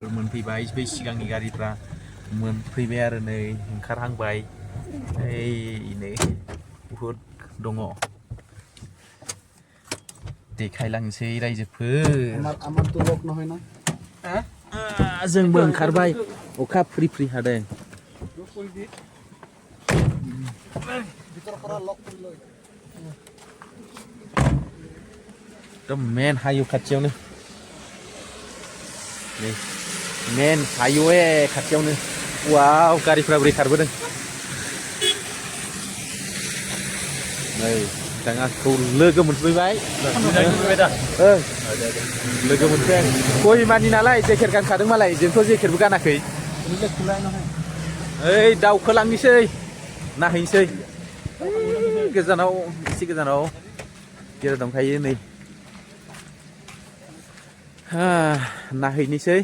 मोनफैबाय बै सिगांनि गारिफ्रा मोनफैबाय आरो नै ओंखारहांबाय नै बुहुद दङ देखायलांसै रायजोफोर जोंबो ओंखारबाय अखा फ्रि फ्रि हादों मेन हाइवे खाथियावनो नै मेन हाइवे खाथियावनो वाव गारिफ्रा बोरै खारबोदों नै बिथाङाखौ लोगो मोनफैबाय लोगो मोनफैबाय कहिमानि नालाय जेकेट गानखादों मालाय जोंथ' जेकेटबो गानाखै ओइ दावखोलांनोसै नायहैनोसै गोजानाव एसे गोजानाव गिर्जा दंखायो नै नायहैनोसै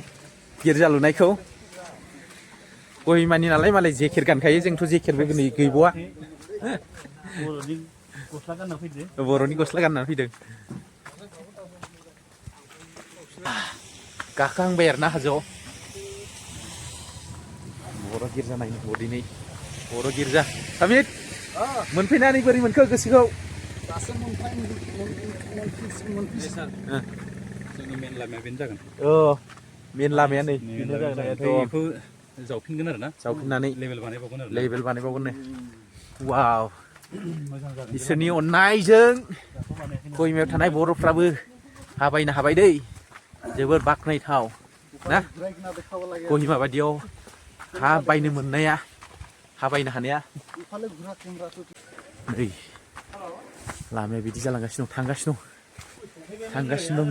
गिर्जा लुनायखौ कहिमानि नालाय मालाय जेकेट गानखायो जोंथ' जेकेटबो गैबावा बर'नि गस्ला गाननानै फैदों गाखोहांबाय आरोना हाजोआव बर' गिर्जा नायनो दिनै बर' गिर्जा सामित मोनफैनानै बोरै मोनखो गोसोखौ जोंनि मेन लामाया बेनो जागोन मेन लामाया नै बेनो जागोन बेखौ जावफिनगोन आरो ना जावफिननानै लेभेल बानायबावगोन वाव इसोरनि अननायजों कहिमायाव थानाय बर'फ्राबो हाबायनो हाबाय दै जोबोर बाख्नायथाव ना कहिमा बायदियाव हा बायनो मोननाया हा बायनो हानाया नै लामाया बिदि जालांगासिनो दं थांगासिनो दं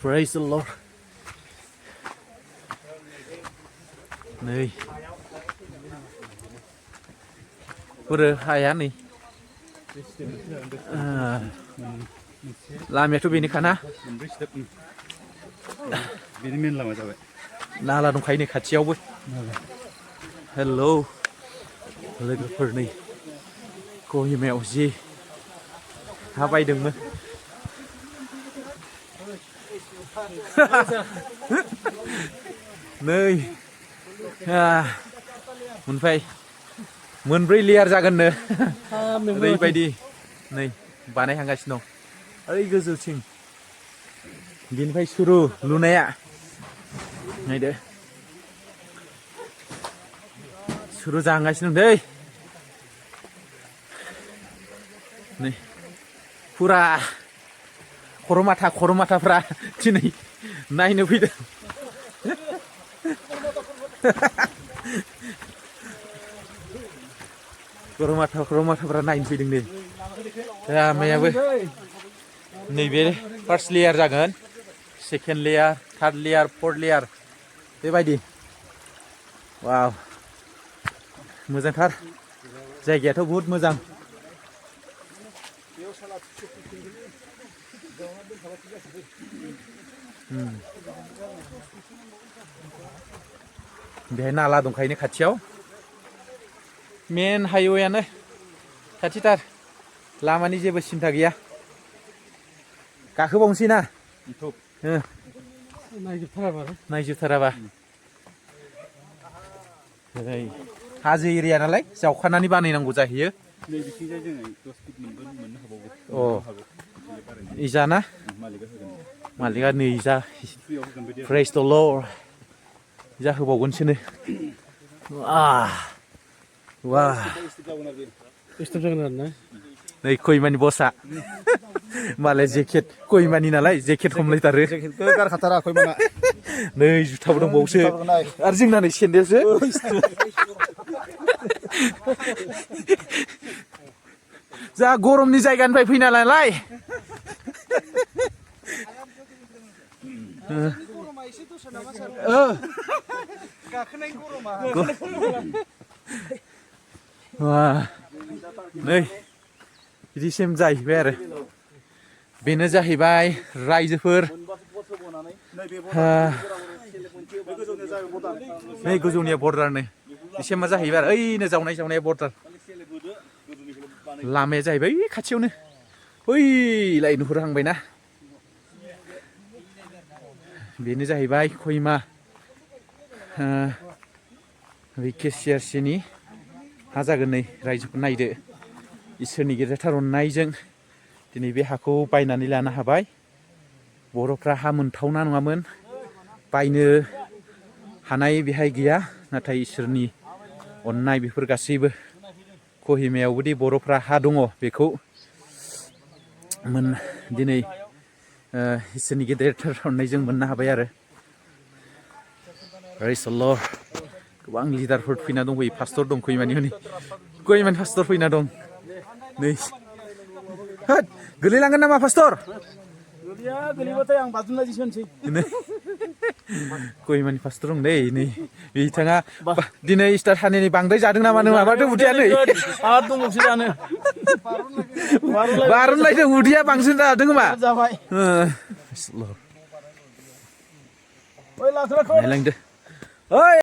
praise the Lord नै बोरो हाया नै लामायाथ' बेनोखाना बेनि मेन लामा जाबाय नाला दंखायो नै खाथियावबो हेल' लोगोफोर नै कहिमायाव जि हा बायदोंमोन नै मोनफाय मोनब्रै लेयार जागोननो ओरैबायदि नै बानायहांगासिनो दं ओरै गोजौथिं बिनिफ्राय सुरु लुनाया नायदो सुरु जाहांगासिनो दं दै नै फुरा खर' माथाफ्रा दिनै नायनो फैदों खर' माथाफ्रा नायनो फैदों नै लामायाबो नैबे फार्स्ट लेयार जागोन सेकेन्ड लेयार थार्ड लेयार फर्थ लेयार बेबायदि वाव मोजांथार जायगायाथ' बहुद मोजां बेहाय नाला दंखायो खाथियाव मेन हाइवेआनो खाथिथार लामानि जेबो सिन्था गैया गाखोबावनोसै ना नायजोबथाराबा हाजो एरिया नालाय जावखानानै बानायनांगौ जाहैयो इजाना मालिका नै जा praise the Lord जा होबावगोनसोनो नै कहिमानि बसआ मालाय जेकेट कहिमानि नालाय जेकेट हमलायथारो नै जुथाबो दंबावोसो आरो जोंना नै सेन्देलसो जा गरमनि जायगानिफ्राय फैना नालाय नै बिदिसिम जाहैबाय आरो बेनो जाहैबाय रायजोफोर नै गोजौनिया बर्डार नै एसे मा जाहैबाय आरो ओइनो जावनाय बर्डार लामाया जाहैबाय खाथियावनो ओइलाय नुहुरहांबायना बेनो जाहैबाय कहिमा BKCRC नि हा जागोन नै रायजोखौ नायदो इसोरनि गेजेरथार अननायजों दिनै बे हाखौ बायनानै लानो हाबाय बर'फ्रा हा मोनथावना नङामोन बायनो हानाय बेहाय गैया नाथाय इसोरनि अननाय बेफोर गासैबो कहिमायावबोदि बर'फ्रा हा दङ बेखौ दिनै इसोरनि गेदेरथार अननायजों मोननो हाबाय आरो गोबां लिडारफोर फैना दंफैयो पास्टर दं कहिमानि पास्टर फैना दं नै होद गोलैलांगोन नामा पास्टर गोलैबाथाय आं बाज्रुमना दिसोनसै कहिमानि पास्टर दं दै नै बिथाङा दिनै स्टार हानायनि बांद्राय जादों नामा नों माबाथ' उदैया नै आरो दंबावसो जानो बारनलायदों उदैया बांसिन जादों खोमा जाबाय नायलांदो ओइ